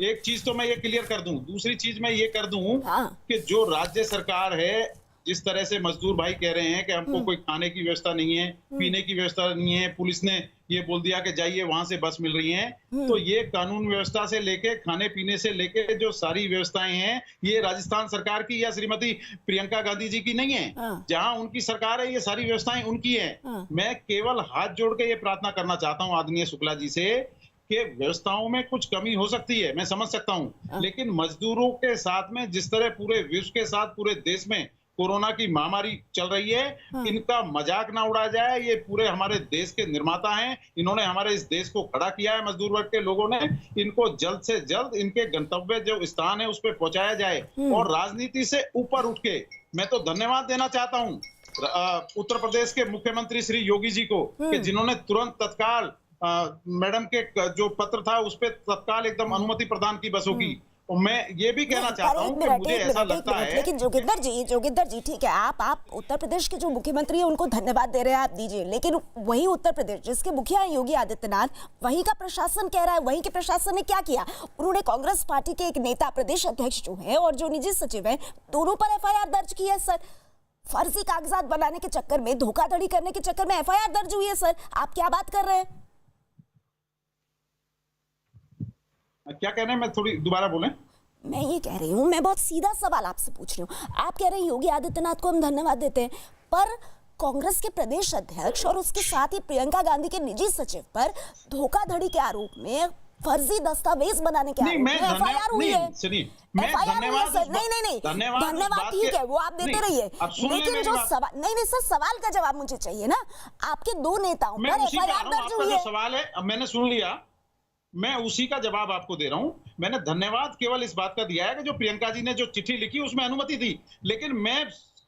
एक चीज तो मैं ये क्लियर कर दूं। दूसरी चीज मैं ये कर दूं कि जो राज्य सरकार है, जिस तरह से मजदूर भाई कह रहे हैं कि हमको कोई खाने की व्यवस्था नहीं है, पीने की व्यवस्था नहीं है, पुलिस ने ये बोल दिया कि जाइए वहां से बस मिल रही है, तो ये कानून व्यवस्था से लेके, खाने पीने से लेके जो सारी व्यवस्थाएं हैं, ये राजस्थान सरकार की या श्रीमती प्रियंका गांधी जी की नहीं है। जहां उनकी सरकार है, ये सारी व्यवस्थाएं उनकी है। मैं केवल हाथ जोड़ के ये प्रार्थना करना चाहता हूँ आदरणीय शुक्ला जी से कि व्यवस्थाओं में कुछ कमी हो सकती है, मैं समझ सकता हूँ, लेकिन मजदूरों के साथ में जिस तरह पूरे विश्व के साथ पूरे देश में कोरोना की महामारी चल रही है, इनका मजाक ना उड़ाया जाए। ये पूरे हमारे देश के निर्माता हैं, इन्होंने हमारे इस देश को खड़ा किया है, मजदूर वर्ग के लोगों ने। इनको जल्द से जल्द इनके गंतव्य जो स्थान है उस पर पहुंचाया जाए, और राजनीति से ऊपर उठ के मैं तो धन्यवाद देना चाहता हूँ उत्तर प्रदेश के मुख्यमंत्री श्री योगी जी को, कि जिन्होंने तुरंत तत्काल मैडम के जो पत्र था उस पर तत्काल एकदम अनुमति प्रदान की बसों की। मैं ये भी कहना चाहता हूँ कि मुझे ऐसा लगता है, लेकिन जोगिंदर जी ठीक है, आप उत्तर प्रदेश के जो मुख्यमंत्री है उनको धन्यवाद दे रहे हैं, आप दीजिए, लेकिन वही उत्तर प्रदेश जिसके मुखिया है योगी आदित्यनाथ, वही का प्रशासन कह रहा है, वही के प्रशासन ने क्या किया? उन्होंने कांग्रेस पार्टी के एक नेता, प्रदेश अध्यक्ष जो है और जो निजी सचिव है, दोनों पर FIR दर्ज की है। सर, फर्जी कागजात बनाने के चक्कर में, धोखाधड़ी करने के चक्कर में FIR दर्ज हुई है। सर, आप क्या बात कर रहे हैं? क्या कह रहे हैं? मैं थोड़ी दोबारा बोलें। मैं ये कह रही हूँ, मैं बहुत सीधा सवाल आपसे पूछ रही हूँ। आप कह रहे हैं योगी आदित्यनाथ को हम धन्यवाद देते हैं, पर कांग्रेस के प्रदेश अध्यक्ष और उसके साथ ही प्रियंका गांधी के निजी सचिव पर धोखाधड़ी के आरोप में, फर्जी दस्तावेज बनाने के आरोप में FIR हुई है। नहीं, धन्यवाद ठीक है, वो आप देते रहिए, लेकिन जो सवाल, नहीं सर, सवाल का जवाब मुझे चाहिए ना। आपके दो नेताओं पर FIR दर्ज हुई है। सवाल है, अब मैंने सुन लिया, मैं उसी का जवाब आपको दे रहा हूं। मैंने धन्यवाद केवल इस बात का दिया है कि जो प्रियंका जी ने जो चिट्ठी लिखी उसमें अनुमति दी, लेकिन मैं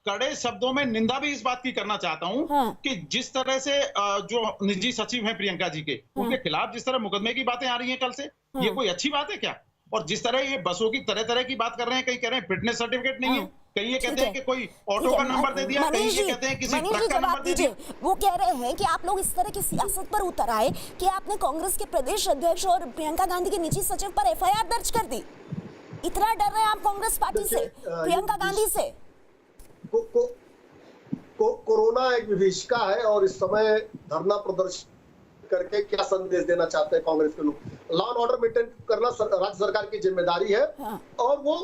कड़े शब्दों में निंदा भी इस बात की करना चाहता हूं कि जिस तरह से जो निजी सचिव हैं प्रियंका जी के, उनके खिलाफ जिस तरह मुकदमे की बातें आ रही हैं कल से, ये कोई अच्छी बात है क्या? और जिस तरह ये बसों की तरह तरह की बात कर रहे हैं, कहीं कह रहे हैं फिटनेस सर्टिफिकेट नहीं है, कहीं ये कहते हैं कि कोई ऑटो का नंबर दे दिया, कहीं ये कहते हैं किसी ट्रक का नंबर दे दिया। वो कह रहे हैं कि आप लोग इस तरह की सियासत पर उतर आए कि आपने कांग्रेस के प्रदेश अध्यक्ष और प्रियंका गांधी के निजी सचिव पर एफआईआर दर्ज कर दी। इतना डर रहे हैं आप कांग्रेस पार्टी से, प्रियंका गांधी से? कोरोना एक विभीषिका है और इस समय धरना प्रदर्शन करके क्या संदेश देना चाहते हैं कांग्रेस के लोग? लॉ एंड ऑर्डर मेंटेन करना राज्य सरकार की जिम्मेदारी है और वो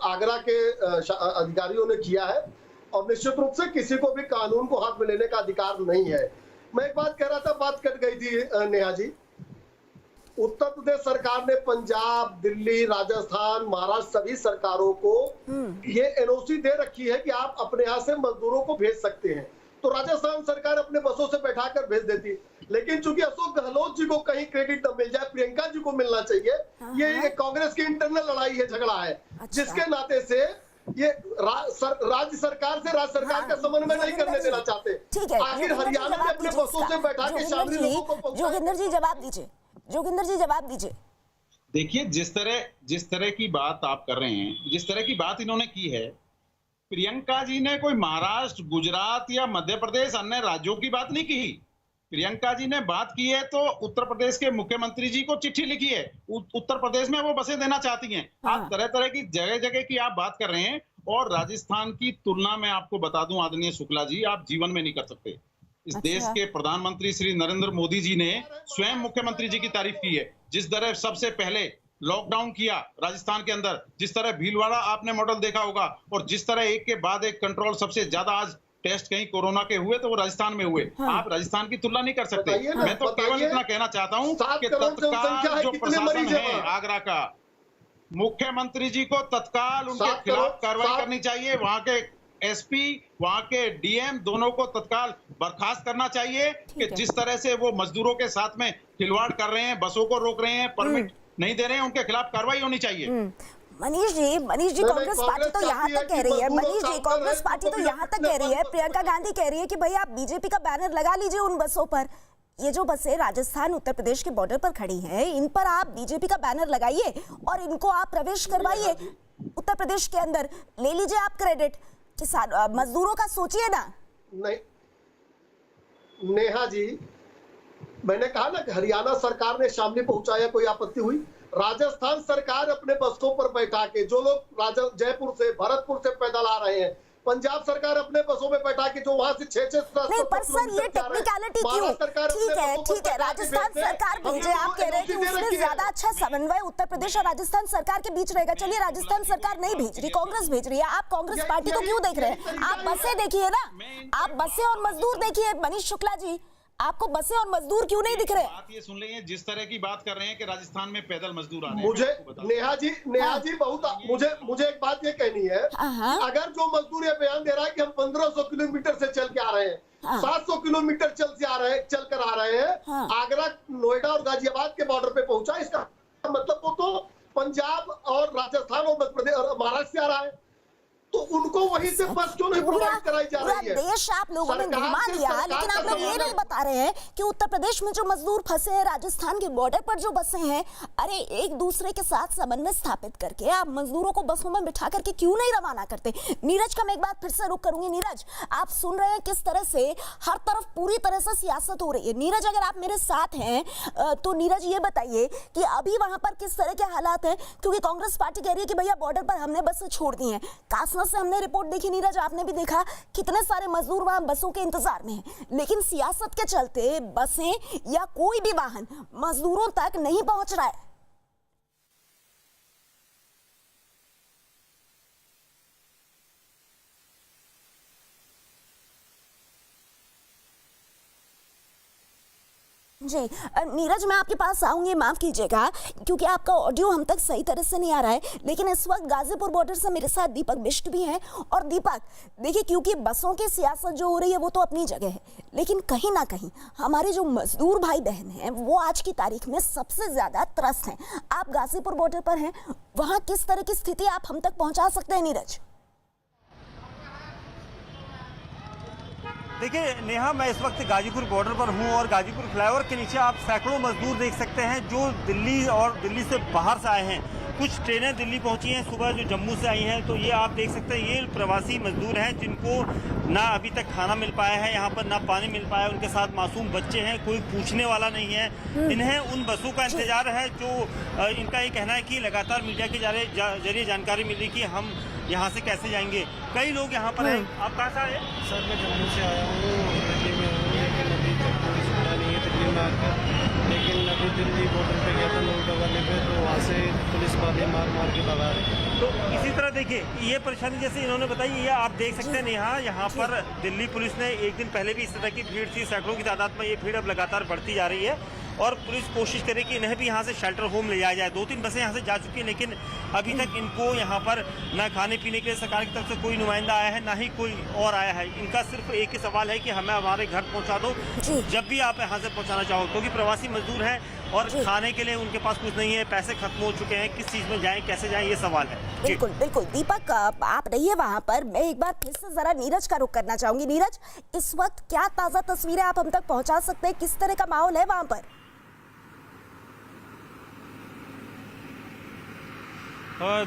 आगरा के अधिकारियों ने किया है और निश्चित रूप से किसी को भी कानून को हाथ में लेने का अधिकार नहीं है। मैं एक बात कह रहा था, बात कट गई थी नेहा जी। उत्तर प्रदेश सरकार ने पंजाब, दिल्ली, राजस्थान, महाराष्ट्र सभी सरकारों को ये एनओसी दे रखी है कि आप अपने यहाँ से मजदूरों को भेज सकते हैं। तो राजस्थान सरकार अपने बसों से बैठाकर भेज देती, लेकिन चूंकि अशोक गहलोत जी को कहीं क्रेडिट न मिल जाए, प्रियंका जी को मिलना चाहिए। ये कांग्रेस की इंटरनल लड़ाई है, झगड़ा है, जिसके नाते से ये राज्य सरकार से राज्य सरकार का समन्वय नहीं करने देना चाहते। आखिर हरियाणा में अपने बसों से बैठा के शामिल लोगों को जोगिंदर जी जवाब दीजिए, जोगिंदर जी जवाब दीजिए। देखिए, जिस तरह की बात आप कर रहे हैं, जिस तरह की बात इन्होंने की है, प्रियंका जी ने कोई महाराष्ट्र, गुजरात या मध्य प्रदेश अन्य राज्यों की बात नहीं की। प्रियंका जी ने बात की है तो उत्तर प्रदेश के मुख्यमंत्री जी को चिट्ठी लिखी है, उत्तर प्रदेश में वो बसें देना चाहती हैं। आप तरह तरह की जगह जगह की आप बात कर रहे हैं और राजस्थान की तुलना में आपको बता दूं आदरणीय शुक्ला जी, आप जीवन में नहीं कर सकते। इस देश के प्रधानमंत्री श्री नरेंद्र मोदी जी ने स्वयं मुख्यमंत्री जी की तारीफ की है। जिस तरह सबसे पहले लॉकडाउन किया राजस्थान के अंदर, जिस तरह भीलवाड़ा आपने मॉडल देखा होगा, और जिस तरह एक के बाद एक कंट्रोल सबसे ज्यादा आज टेस्ट कहीं कोरोना के हुए तो वो राजस्थान में हुए। आप राजस्थान की तुलना नहीं कर सकते। मैं तो केवल इतना कहना चाहता हूं कि तत्काल जो प्रशासन है आगरा का, मुख्यमंत्री जी को तत्काल उनके खिलाफ कार्रवाई करनी चाहिए। वहां के एसपी, वहां के डीएम दोनों को तत्काल बर्खास्त करना चाहिए कि जिस तरह से वो मजदूरों के साथ में खिलवाड़ कर रहे हैं, बसों को रोक रहे हैं, परमिट नहीं दे रहे हैं, उनके खिलाफ कार्रवाई होनी चाहिए। मनीष जी कांग्रेस पार्टी तो यहाँ तक कह रही है, मनीष जी कांग्रेस पार्टी तो यहाँ तक कह रही है, प्रियंका गांधी कह रही है कि भाई आप बीजेपी का बैनर लगा लीजिए उन बसों पर। ये जो बसें राजस्थान उत्तर प्रदेश के बॉर्डर पर खड़ी हैं, इन पर आप बीजेपी का बैनर लगाइए और इनको आप प्रवेश करवाइए उत्तर प्रदेश के अंदर, ले लीजिए आप क्रेडिट। मजदूरों का सोचिए ना। नहीं नेहा जी, मैंने कहा ना कि हरियाणा सरकार ने शामली पहुंचाया, कोई आपत्ति हुई? राजस्थान सरकार अपने बसों पर बैठा के जो लोग जयपुर से, भरतपुर से पैदल आ रहे हैं, पंजाब सरकार अपने बसों में बैठा के जो वहां से 6-6 नहीं, पर सर ये टेक्निकलिटी क्यों? ठीक है राजस्थान सरकार भेजे, आप कह रहे हैं कि उसमें ज्यादा अच्छा समन्वय उत्तर प्रदेश और राजस्थान सरकार के बीच रहेगा। चलिए राजस्थान सरकार नहीं भेज रही, कांग्रेस भेज रही है, आप कांग्रेस पार्टी को क्यों देख रहे हैं? आप बसें देखिए ना, आप बसें और मजदूर देखिए। मनीष शुक्ला जी, आपको बसें और मजदूर क्यों नहीं दिख रहे? बात ये सुन रही है, जिस तरह की बात कर रहे हैं कि राजस्थान में पैदल मजदूर आ रहे हैं। मुझे नेहा जी बहुत मुझे एक बात ये कहनी है, अगर जो मजदूर ये बयान दे रहा है कि हम 1500 किलोमीटर से चल के आ रहे हैं, 700 किलोमीटर चल कर आ रहे हैं, आगरा, नोएडा और गाजियाबाद के बॉर्डर पे पहुंचा, इसका मतलब वो तो पंजाब और राजस्थान और मध्य प्रदेश और महाराष्ट्र से आ रहा है, तो उनको वहीं से बस क्यों नहीं प्रोवाइड कराई जा रही है? देश आप लोगों ने घुमा दिया, लेकिन आप लोग ये नहीं बता रहे हैं कि उत्तर प्रदेश में जो मजदूर फंसे हैं, राजस्थान के बॉर्डर पर जो बसें हैं, अरे एक दूसरे के साथ समन्वय स्थापित करके आप मजदूरों को बसों में बिठा करके क्यों नहीं रवाना करते? नीरज का मैं एक बार फिर से रुक करूंगी। नीरज, आप सुन रहे हैं किस तरह से हर तरफ पूरी तरह से सियासत हो रही है। नीरज, अगर आप मेरे साथ हैं तो नीरज ये बताइए कि अभी वहां पर किस तरह के हालात हैं, क्योंकि कांग्रेस पार्टी कह रही है कि भैया बॉर्डर पर हमने बसें छोड़ दी हैं। से हमने रिपोर्ट देखी, नीरज आपने भी देखा, कितने सारे मजदूर वहां बसों के इंतजार में हैं, लेकिन सियासत के चलते बसें या कोई भी वाहन मजदूरों तक नहीं पहुंच रहा है। जी नीरज, मैं आपके पास आऊंगी, माफ कीजिएगा क्योंकि आपका ऑडियो हम तक सही तरह से नहीं आ रहा है, लेकिन इस वक्त गाजीपुर बॉर्डर से मेरे साथ दीपक बिष्ट भी हैं। और दीपक देखिए, क्योंकि बसों की सियासत जो हो रही है वो तो अपनी जगह है, लेकिन कहीं ना कहीं हमारे जो मजदूर भाई बहन हैं वो आज की तारीख में सबसे ज्यादा त्रस्त हैं। आप गाजीपुर बॉर्डर पर हैं, वहां किस तरह की स्थिति आप हम तक पहुंचा सकते हैं नीरज? देखिए नेहा, मैं इस वक्त गाजीपुर बॉर्डर पर हूं और गाजीपुर फ्लाईओवर के नीचे आप सैकड़ों मजदूर देख सकते हैं जो दिल्ली और दिल्ली से बाहर से आए हैं। कुछ ट्रेनें दिल्ली पहुंची हैं सुबह जो जम्मू से आई हैं, तो ये आप देख सकते हैं ये प्रवासी मजदूर हैं जिनको ना अभी तक खाना मिल पाया है, यहाँ पर ना पानी मिल पाया, उनके साथ मासूम बच्चे हैं, कोई पूछने वाला नहीं है। इन्हें उन बसों का इंतजार है जो इनका ये कहना है कि लगातार मीडिया के जरिए जानकारी मिल रही कि हम यहाँ से कैसे जाएंगे। कई लोग यहाँ पर हैं। आप कहाँ से आए? सर मैं जम्मू से आया हूँ, दिल्ली में हूँ, लेकिन अभी तक कोई सुना नहीं है दिल्ली में आकर। लेकिन अभी दिल्ली बॉर्डर पे गया था नोएडा वाले पे, तो वहाँ से पुलिस वाले मार मार के भगा रहे। तो इसी तरह देखिए ये परेशानी जैसे इन्होंने बताई, ये आप देख सकते हैं यहाँ पर दिल्ली पुलिस ने एक दिन पहले भी इस तरह की भीड़ थी, सैकड़ों की तादाद में ये भीड़ अब लगातार बढ़ती जा रही है और पुलिस कोशिश करे कि इन्हें भी यहाँ से शेल्टर होम ले जाया जाए। 2-3 बसें यहाँ से जा चुकी हैं, लेकिन अभी तक इनको यहाँ पर ना खाने पीने के लिए सरकार की तरफ से कोई नुमाइंदा आया है, ना ही कोई और आया है। इनका सिर्फ एक ही सवाल है कि हमें हमारे घर पहुँचा दो जब भी आप यहाँ से पहुँचाना चाहो, क्योंकि प्रवासी मजदूर हैं और खाने के लिए उनके पास कुछ नहीं है, पैसे खत्म हो चुके हैं, किस चीज़ में जाएं, कैसे जाएं, ये सवाल है। बिल्कुल बिल्कुल दीपक, आप रहिए वहाँ पर, मैं एक बार फिर से जरा नीरज का रुख करना चाहूंगी। नीरज, इस वक्त क्या ताज़ा तस्वीरें आप हम तक पहुँचा सकते हैं, किस तरह का माहौल है वहाँ पर?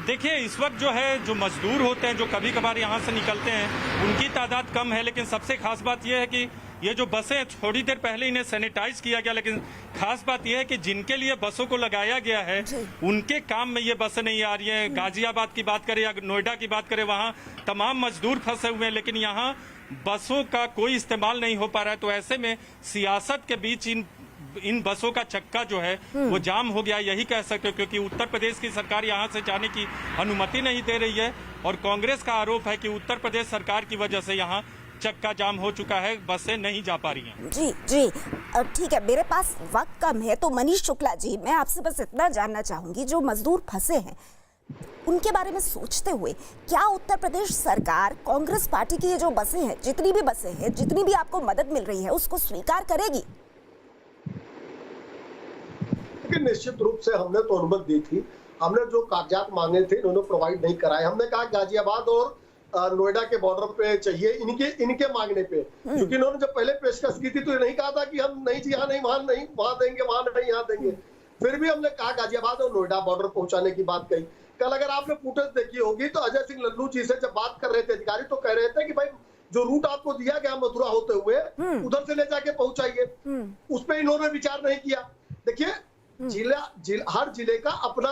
देखिए इस वक्त जो है, जो मजदूर होते हैं जो कभी कभार यहाँ से निकलते हैं, उनकी तादाद कम है, लेकिन सबसे खास बात यह है कि ये जो बसें थोड़ी देर पहले इन्हें सैनिटाइज किया गया, लेकिन खास बात यह है कि जिनके लिए बसों को लगाया गया है उनके काम में ये बसें नहीं आ रही हैं। गाजियाबाद की बात करें या नोएडा की बात करें, वहाँ तमाम मजदूर फंसे हुए हैं, लेकिन यहाँ बसों का कोई इस्तेमाल नहीं हो पा रहा है। तो ऐसे में सियासत के बीच इन बसों का चक्का जो है वो जाम हो गया, यही कह सकते हो, क्योंकि उत्तर प्रदेश की सरकार यहाँ से जाने की अनुमति नहीं दे रही है और कांग्रेस का आरोप है कि उत्तर प्रदेश सरकार की वजह से यहाँ चक्का जाम हो चुका है, बसें नहीं जा पा रही हैं। जी जी ठीक है, मेरे पास वक्त कम है, तो मनीष शुक्ला जी, मैं आपसे बस इतना जानना चाहूंगी, जो मजदूर फंसे हैं उनके बारे में सोचते हुए क्या उत्तर प्रदेश सरकार कांग्रेस पार्टी की ये जो बसें हैं, जितनी भी बसें हैं, जितनी भी आपको मदद मिल रही है, उसको स्वीकार करेगी? निश्चित रूप से हमने तो अनुमति दी थी, हमने जो कागजात मांगे थे इन्होंने प्रोवाइड नहीं कराए। हमने कहा गाजियाबाद और नोएडा के बॉर्डर पे चाहिए इनके मांगने पे, क्योंकि इन्होंने जब पहले पेशकश की थी तो ये नहीं कहा था कि हम नहीं जी, यहाँ नहीं, वहां नहीं, वहां देंगे, वहां नहीं, यहाँ देंगे। फिर भी हमने कहा गाजियाबाद और नोएडा बॉर्डर पहुंचाने की बात कही। कल अगर आपने फुटेज देखी होगी तो अजय सिंह लल्लू जी से जब बात कर रहे थे अधिकारी, तो कह रहे थे कि भाई जो रूट आपको दिया गया मथुरा होते हुए उधर से ले जाके पहुंचाइए, उस पर इन्होंने विचार नहीं किया। देखिए हर जिले का अपना,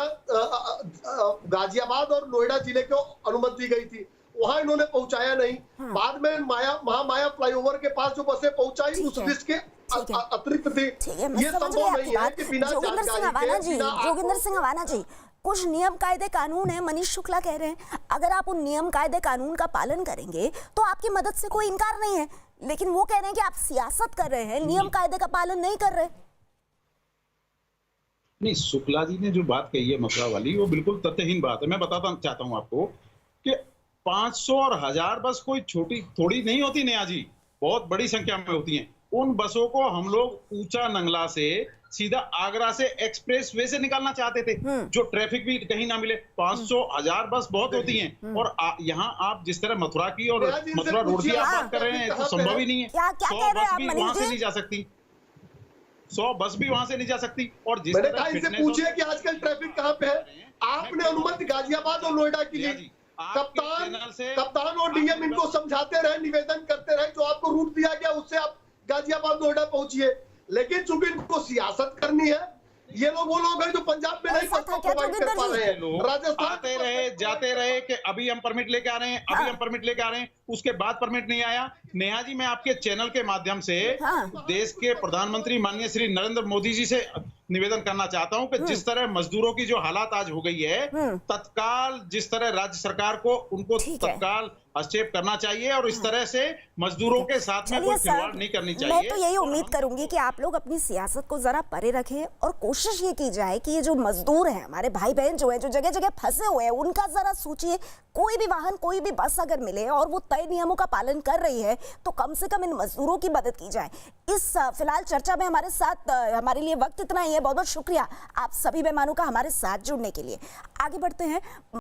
गाजियाबाद और नोएडा जिले को अनुमति दी गई थी, वहां इन्होंने पहुंचाया नहीं। बाद में महामाया फ्लाईओवर के पास जो बसें पहुंचाई उस लिस्ट के अतिरिक्त थी। ये संभव नहीं है कि बिना जोगिंदर सिंह अवाना जी, कुछ नियम कायदे कानून है, मनीष शुक्ला कह रहे हैं अगर आप उन नियम कायदे कानून का पालन करेंगे तो आपकी मदद से कोई इनकार नहीं है, लेकिन वो कह रहे हैं कि आप सियासत कर रहे हैं, नियम कायदे का पालन नहीं कर रहे। नहीं, शुक्ला जी ने जो बात कही है मथुरा वाली, वो बिल्कुल तथ्यहीन बात है। मैं बताता चाहता हूं आपको कि 500 और 1000 बस कोई छोटी थोड़ी नहीं होती नेहा जी, बहुत बड़ी संख्या में होती हैं। उन बसों को हम लोग ऊंचा नंगला से सीधा आगरा से एक्सप्रेस वे से निकालना चाहते थे, जो ट्रैफिक भी कहीं ना मिले। 500-1000 बस बहुत होती हैं, और यहाँ आप जिस तरह मथुरा की और मथुरा रोड की आप बात कर रहे हैं तो संभव ही नहीं है। 100 बस भी वहां से नहीं जा सकती, 100 बस भी वहां से नहीं जा सकती। और जिस तरह इनसे पूछिए कि आजकल ट्रैफिक कहाँ पे है। आपने अनुमति गाजियाबाद और नोएडा की ली, कप्तान और डीएम इनको समझाते रहे, निवेदन करते रहे, जो आपको रूट दिया गया उससे आप गाजियाबाद नोएडा पहुंचिए, लेकिन चूंकि इनको सियासत करनी है, ये लोग वो लोग हैं जो पंजाब में नहीं प्रोवाइड कर पा रहे हैं, राजस्थान आते रहे जाते रहे कि अभी हम परमिट लेके आ रहे हैं, अभी हम परमिट लेके आ रहे हैं, उसके बाद परमिट नहीं आया। नेहा जी, मैं आपके चैनल के माध्यम से देश के प्रधानमंत्री माननीय श्री नरेंद्र मोदी जी से निवेदन करना चाहता हूं कि जिस तरह मजदूरों की जो हालात आज हो गई है, तत्काल जिस तरह राज्य सरकार को उनको तत्काल हस्तक्षेप करना चाहिए और इस तरह से मजदूरों के साथ में कोई खिलवाड़ नहीं करनी चाहिए। मैं तो यही उम्मीद करूंगी कि आप लोग अपनी सियासत को जरा परे रखें और कोशिश ये की जाए कि ये जो मजदूर हैं, हमारे भाई बहन जो है, जो जगह जगह फंसे हुए हैं, उनका जरा सोचिए। कोई भी वाहन, कोई भी बस अगर मिले और वो तय नियमों का पालन कर रही है तो कम से कम इन मजदूरों की मदद की जाए। इस फिलहाल चर्चा में हमारे साथ, हमारे लिए वक्त इतना ही है। बहुत बहुत शुक्रिया आप सभी मेहमानों का हमारे साथ जुड़ने के लिए। आगे बढ़ते हैं।